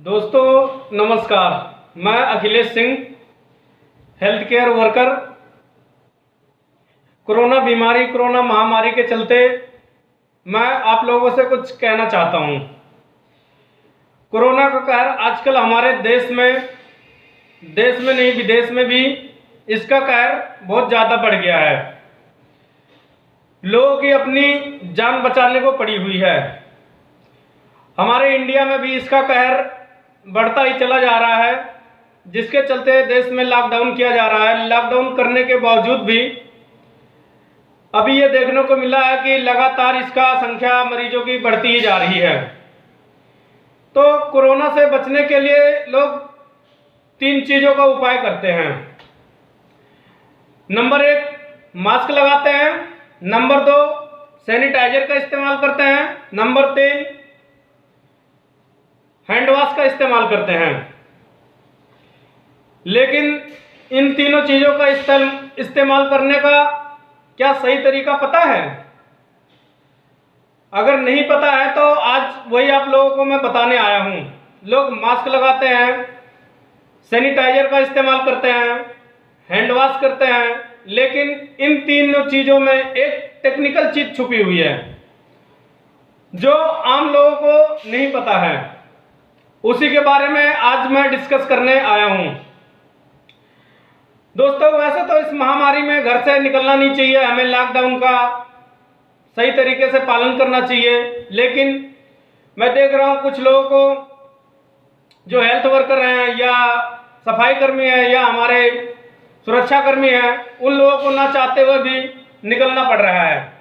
दोस्तों नमस्कार। मैं Akhilesh Singh, health care worker. Corona महामारी के चलते मैं आप लोगों से कुछ कहना चाहता हूं। कोरोना का कहर आजकल हमारे देश में नहीं विदेश में भी इसका कहर बहुत ज़्यादा बढ़ गया है। लोगों की अपनी जान बचाने को पड़ी हुई है। हमारे इंडिया में भी इसका कहर बढ़ता ही चला जा रहा है, जिसके चलते देश में लॉकडाउन किया जा रहा है। लॉकडाउन करने के बावजूद भी अभी ये देखने को मिला है कि लगातार इसका संख्या मरीजों की बढ़ती ही जा रही है। तो कोरोना से बचने के लिए लोग 3 चीज़ों का उपाय करते हैं। नंबर 1 मास्क लगाते हैं, नंबर 2 सैनिटाइजर का इस्तेमाल करते हैं, नंबर 3 हैंड वॉश का इस्तेमाल करते हैं। लेकिन इन तीनों चीज़ों का इस्तेमाल करने का क्या सही तरीका पता है? अगर नहीं पता है तो आज वही आप लोगों को मैं बताने आया हूँ। लोग मास्क लगाते हैं, सैनिटाइजर का इस्तेमाल करते हैं, हैंड वॉश करते हैं, लेकिन इन तीनों चीज़ों में एक टेक्निकल चीज़ छुपी हुई है जो आम लोगों को नहीं पता है। उसी के बारे में आज मैं डिस्कस करने आया हूं। दोस्तों, वैसे तो इस महामारी में घर से निकलना नहीं चाहिए, हमें लॉकडाउन का सही तरीके से पालन करना चाहिए। लेकिन मैं देख रहा हूं कुछ लोगों को, जो हेल्थ वर्कर हैं या सफाई कर्मी हैं या हमारे सुरक्षा कर्मी हैं, उन लोगों को ना चाहते हुए भी निकलना पड़ रहा है।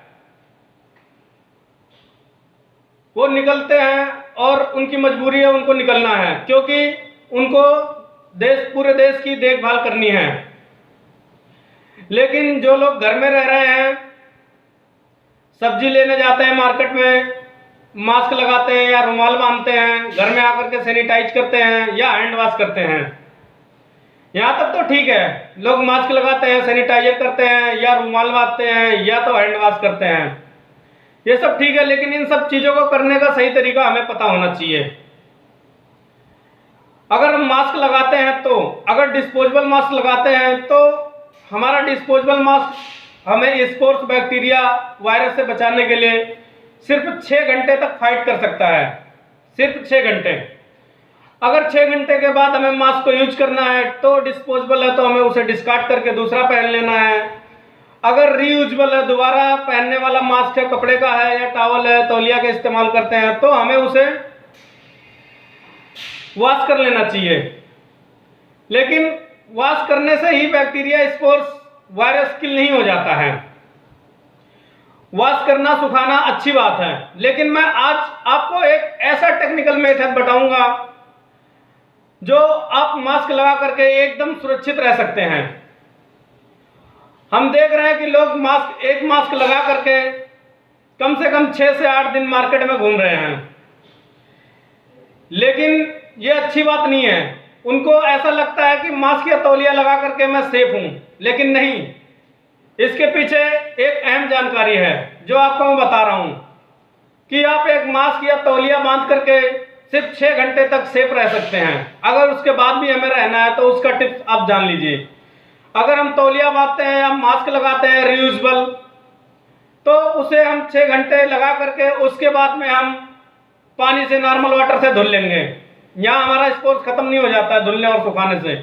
वो निकलते हैं और उनकी मजबूरी है, उनको निकलना है, क्योंकि उनको पूरे देश की देखभाल करनी है। लेकिन जो लोग घर में रह रहे हैं, सब्जी लेने जाते हैं मार्केट में, मास्क लगाते हैं या रुमाल बांधते हैं, घर में आकर के सैनिटाइज करते हैं या हैंड वॉश करते हैं। यहाँ तक तो ठीक है, लोग मास्क लगाते हैं, सैनिटाइजर करते हैं या रुमाल बांधते हैं या तो हैंड वॉश करते हैं, ये सब ठीक है। लेकिन इन सब चीज़ों को करने का सही तरीका हमें पता होना चाहिए। अगर हम मास्क लगाते हैं तो, अगर डिस्पोजेबल मास्क लगाते हैं तो हमारा डिस्पोजेबल मास्क हमें स्पोर्स बैक्टीरिया वायरस से बचाने के लिए सिर्फ 6 घंटे तक फाइट कर सकता है, सिर्फ 6 घंटे। अगर 6 घंटे के बाद हमें मास्क को यूज करना है तो डिस्पोजेबल है तो हमें उसे डिस्कार्ड करके दूसरा पहन लेना है। अगर रीयूजेबल है, दोबारा पहनने वाला मास्क है, कपड़े का है या टॉवल है, तौलिया का इस्तेमाल करते हैं, तो हमें उसे वॉश कर लेना चाहिए। लेकिन वॉश करने से ही बैक्टीरिया, स्पोर्स, वायरस किल नहीं हो जाता है। वॉश करना, सुखाना अच्छी बात है, लेकिन मैं आज आपको एक ऐसा टेक्निकल मेथड बताऊंगा जो आप मास्क लगा करके एकदम सुरक्षित रह सकते हैं। हम देख रहे हैं कि लोग एक मास्क लगा करके कम से कम 6 से 8 दिन मार्केट में घूम रहे हैं, लेकिन ये अच्छी बात नहीं है। उनको ऐसा लगता है कि मास्क या तौलिया लगा करके मैं सेफ हूं, लेकिन नहीं। इसके पीछे एक अहम जानकारी है जो आपको मैं बता रहा हूं कि आप एक मास्क या तौलिया बांध करके सिर्फ 6 घंटे तक सेफ रह सकते हैं। अगर उसके बाद भी हमें रहना है तो उसका टिप्स आप जान लीजिए। अगर हम तौलिया बांधते हैं या मास्क लगाते हैं रीयूजेबल, तो उसे हम 6 घंटे लगा करके उसके बाद में हम पानी से, नॉर्मल वाटर से धुल लेंगे। यहाँ हमारा स्पोर्स खत्म नहीं हो जाता है धुलने और सुखाने से।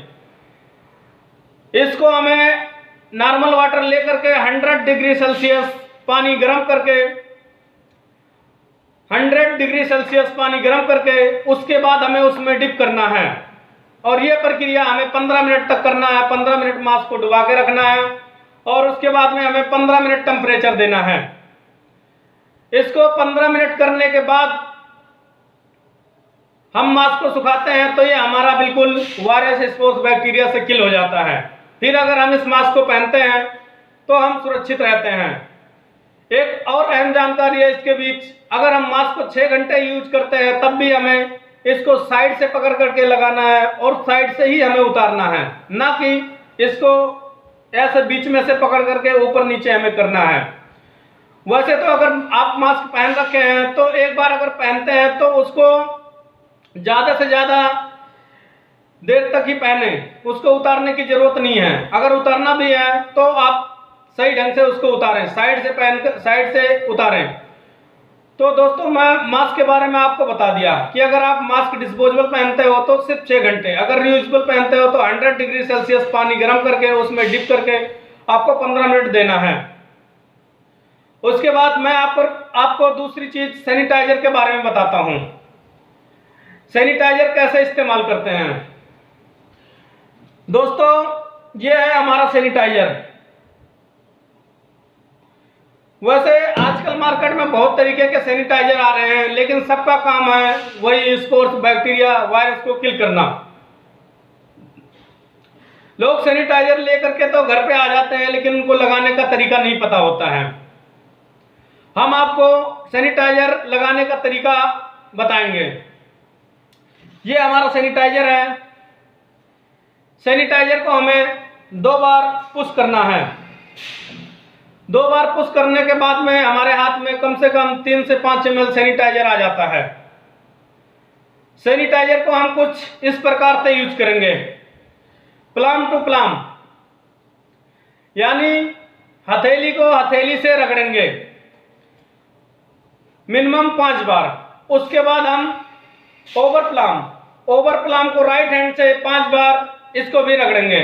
इसको हमें नॉर्मल वाटर लेकर के 100 डिग्री सेल्सियस पानी गर्म करके, 100 डिग्री सेल्सियस पानी गर्म करके उसके बाद हमें उसमें डिप करना है। और ये प्रक्रिया हमें 15 मिनट तक करना है। 15 मिनट मास्क को डुबा के रखना है और उसके बाद में हमें 15 मिनट टेम्परेचर देना है। इसको 15 मिनट करने के बाद हम मास्क को सुखाते हैं तो ये हमारा बिल्कुल वायरस, स्पोर्स, बैक्टीरिया से किल हो जाता है। फिर अगर हम इस मास्क को पहनते हैं तो हम सुरक्षित रहते हैं। एक और अहम जानकारी है इसके बीच, अगर हम मास्क को 6 घंटे यूज करते हैं तब भी हमें इसको साइड से पकड़ करके लगाना है और साइड से ही हमें उतारना है, ना कि इसको ऐसे बीच में से पकड़ करके ऊपर नीचे हमें करना है। वैसे तो अगर आप मास्क पहन रखे हैं तो एक बार अगर पहनते हैं तो उसको ज़्यादा से ज़्यादा देर तक ही पहने, उसको उतारने की ज़रूरत नहीं है। अगर उतारना भी है तो आप सही ढंग से उसको उतारें, साइड से पहनकर साइड से उतारें। तो दोस्तों मैं मास्क के बारे में आपको बता दिया कि अगर आप मास्क डिस्पोजेबल पहनते हो तो सिर्फ 6 घंटे, अगर रियूजेबल पहनते हो तो 100 डिग्री सेल्सियस पानी गर्म करके उसमें डिप करके आपको 15 मिनट देना है। उसके बाद मैं आपको दूसरी चीज सैनिटाइजर के बारे में बताता हूं। सैनिटाइजर कैसे इस्तेमाल करते हैं दोस्तों, ये है हमारा सैनिटाइजर। वैसे आजकल मार्केट में बहुत तरीके के सैनिटाइजर आ रहे हैं, लेकिन सबका काम है वही स्पोर्स बैक्टीरिया वायरस को किल करना। लोग सैनिटाइजर लेकर के तो घर पे आ जाते हैं, लेकिन उनको लगाने का तरीका नहीं पता होता है। हम आपको सैनिटाइजर लगाने का तरीका बताएंगे। ये हमारा सैनिटाइजर है। सैनिटाइजर को हमें 2 बार पुश करना है। 2 बार पुश करने के बाद में हमारे हाथ में कम से कम 3 से 5 ml सैनिटाइजर आ जाता है। सैनिटाइजर को हम कुछ इस प्रकार से यूज करेंगे, प्लाम टू प्लाम, यानी हथेली को हथेली से रगड़ेंगे मिनिमम 5 बार। उसके बाद हम ओवर प्लाम को राइट हैंड से 5 बार इसको भी रगड़ेंगे।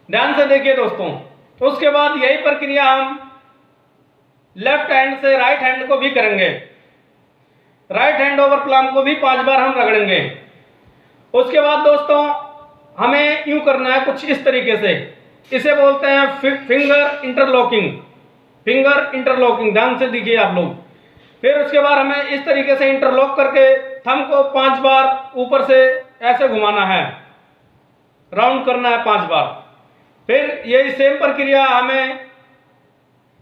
ध्यान से देखिए दोस्तों। उसके बाद यही प्रक्रिया हम लेफ्ट हैंड से राइट हैंड को भी करेंगे। राइट हैंड ओवर प्लाम को भी 5 बार हम रगड़ेंगे। उसके बाद दोस्तों हमें यूं करना है कुछ इस तरीके से, इसे बोलते हैं फिंगर इंटरलॉकिंग। ध्यान से देखिए आप लोग। फिर उसके बाद हमें इस तरीके से इंटरलॉक करके थंब को 5 बार ऊपर से ऐसे घुमाना है, राउंड करना है 5 बार। फिर यही सेम प्रक्रिया हमें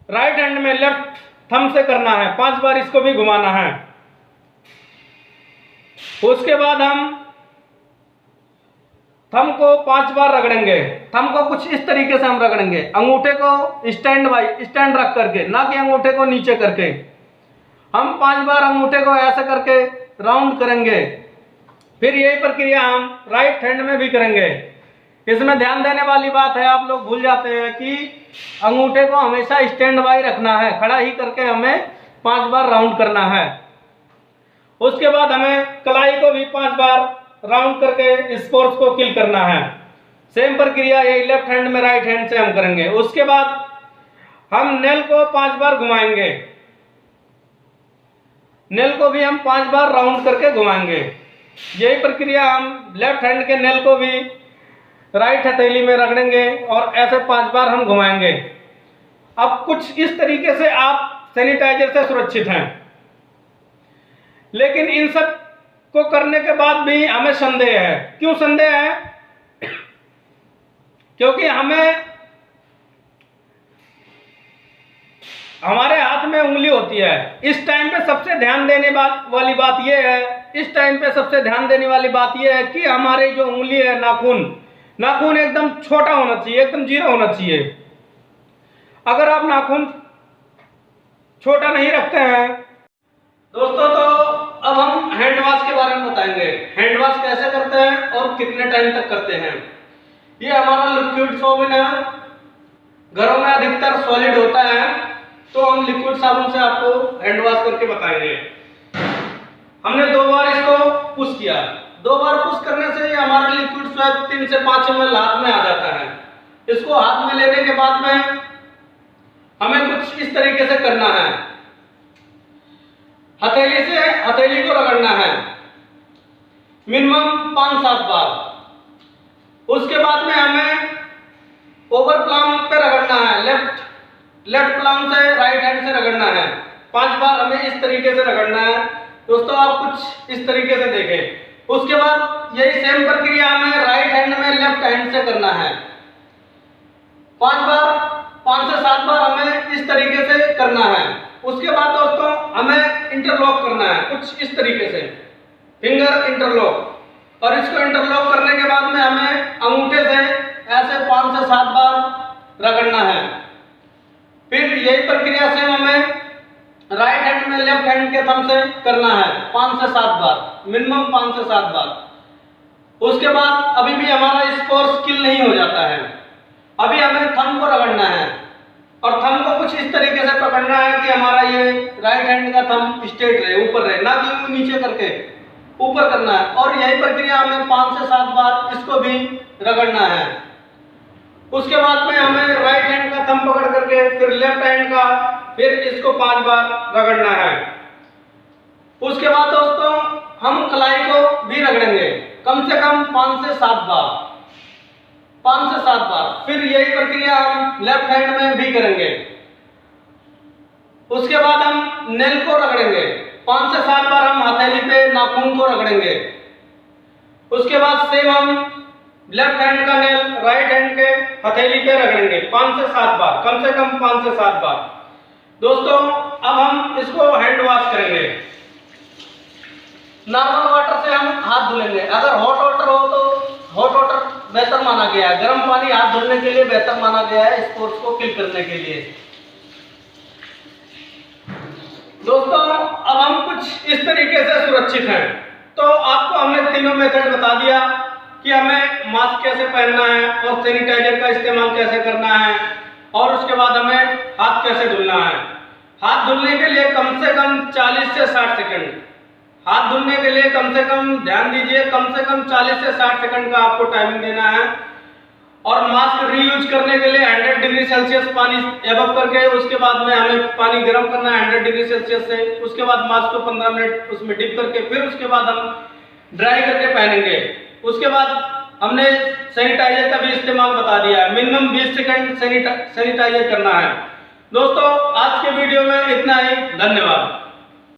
राइट हैंड में लेफ्ट थंब से करना है, 5 बार इसको भी घुमाना है। उसके बाद हम थंब को 5 बार रगड़ेंगे। थंब को कुछ इस तरीके से हम रगड़ेंगे, अंगूठे को स्टैंड रख करके, ना कि अंगूठे को नीचे करके। हम 5 बार अंगूठे को ऐसे करके राउंड करेंगे। फिर यही प्रक्रिया हम राइट हैंड में भी करेंगे। इसमें ध्यान देने वाली बात है, आप लोग भूल जाते हैं कि अंगूठे को हमेशा स्टैंड बाई रखना है, खड़ा ही करके हमें 5 बार राउंड करना है। उसके बाद हमें कलाई को भी 5 बार राउंड करके स्पोर्स को किल करना है। सेम प्रक्रिया यही लेफ्ट हैंड में राइट हैंड से हम करेंगे। उसके बाद हम नेल को 5 बार घुमाएंगे। नेल को भी हम 5 बार राउंड करके घुमाएंगे। यही प्रक्रिया हम लेफ्ट हैंड के नेल को भी राइट हथेली में रगड़ेंगे और ऐसे 5 बार हम घुमाएंगे। अब कुछ इस तरीके से आप सैनिटाइजर से सुरक्षित हैं। लेकिन इन सब को करने के बाद भी हमें संदेह है। क्यों संदेह है? क्योंकि हमारे हाथ में उंगली होती है। इस टाइम पे सबसे ध्यान देने वाली बात यह है, कि हमारे जो उंगली है, नाखून एकदम छोटा होना चाहिए, एकदम जीरा होना चाहिए। अगर आप नाखून छोटा नहीं रखते हैं दोस्तों, तो अब हम हैंड वॉश के बारे में बताएंगे। हैंड वॉश कैसे करते हैं और कितने टाइम तक करते हैं। ये हमारा लिक्विड साबुन है। घरों में अधिकतर सॉलिड होता है, तो हम लिक्विड साबुन से आपको हैंड वॉश करके बताएंगे। हमने 2 बार इसको पुश किया। 2 बार पुश करने से ये हमारा लिक्विड स्वैप 3 से 5 ml हाथ में आ जाता है। इसको हाथ में लेने के बाद में हमें कुछ इस तरीके से करना है, हथेली को रगड़ना है मिनिमम 5-7 बार। उसके बाद में हमें ओवर प्लाम पे रगड़ना है, लेफ्ट प्लाम से राइट हैंड से रगड़ना है। 5 बार हमें इस तरीके से रगड़ना है दोस्तों। आप कुछ इस तरीके से देखें। उसके बाद यही सेम प्रक्रिया हमें राइट हैंड में लेफ्ट हैंड से करना है। 5 से 7 बार हमें इस तरीके से करना है। उसके बाद दोस्तों हमें इंटरलॉक करना है कुछ इस तरीके से, फिंगर इंटरलॉक। और इसको इंटरलॉक करने के बाद में हमें अंगूठे से ऐसे 5 से 7 बार रगड़ना है। फिर यही प्रक्रिया से हमें राइट हैंड में लेफ्ट हैंड के थंब से करना है 5 से 7 बार, मिनिमम 5 से 7 बार। उसके बाद अभी भी हमारा स्कोर स्किल नहीं हो जाता है। अभी हमें थंब को रगड़ना है और थंब को कुछ इस तरीके से पकड़ना है कि हमारा ये राइट हैंड का थंब स्ट्रेट रहे, ऊपर रहे, ना कि नीचे करके ऊपर करना है। और यही प्रक्रिया हमें 5 से 7 बार इसको भी रगड़ना है। उसके बाद में हमें राइट हैंड का थंब पकड़ करके फिर लेफ्ट हैंड का, फिर इसको 5 बार रगड़ना है। उसके बाद दोस्तों हम कलाई को भी रगड़ेंगे कम से कम 5 से 7 बार, 5 से 7 बार। फिर यही प्रक्रिया हम लेफ्ट हैंड में भी करेंगे। उसके बाद हम नेल को रगड़ेंगे 5 से 7 बार, हम हथेली पे नाखून को रगड़ेंगे। उसके बाद सेम हम लेफ्ट हैंड का नेल राइट हैंड के हथेली पे रगड़ेंगे 5 से 7 बार, कम से कम 5 से 7 बार। दोस्तों अब हम इसको हैंड वॉश करेंगे। नॉर्मल वाटर से हम हाथ धुलेंगे। अगर हॉट वाटर हो तो हॉट वाटर बेहतर माना गया है। गर्म पानी हाथ धुलने के लिए बेहतर माना गया है, स्पोर्ट्स को किल करने के लिए। दोस्तों अब हम कुछ इस तरीके से सुरक्षित हैं। तो आपको हमने तीनों मेथड बता दिया कि हमें मास्क कैसे पहनना है और सैनिटाइजर का इस्तेमाल कैसे करना है, और उसके बाद हमें हाथ कैसे धुलना है। हाथ धुलने के लिए कम से कम 40 से 60 सेकंड, हाथ धुलने के लिए कम से कम, ध्यान दीजिए, कम से कम 40 से 60 सेकंड का आपको टाइमिंग देना है। और मास्क रीयूज करने के लिए 100 डिग्री सेल्सियस पानी एबव करके, उसके बाद में हमें पानी गर्म करना है 100 डिग्री सेल्सियस से। उसके बाद मास्क को 15 मिनट उसमें डिप करके फिर उसके बाद हम ड्राई करके पहनेंगे। उसके बाद हमने सैनिटाइजर का भी इस्तेमाल बता दिया है, मिनिमम 20 सेकंड सैनिटाइजर करना है। दोस्तों आज के वीडियो में इतना ही, धन्यवाद।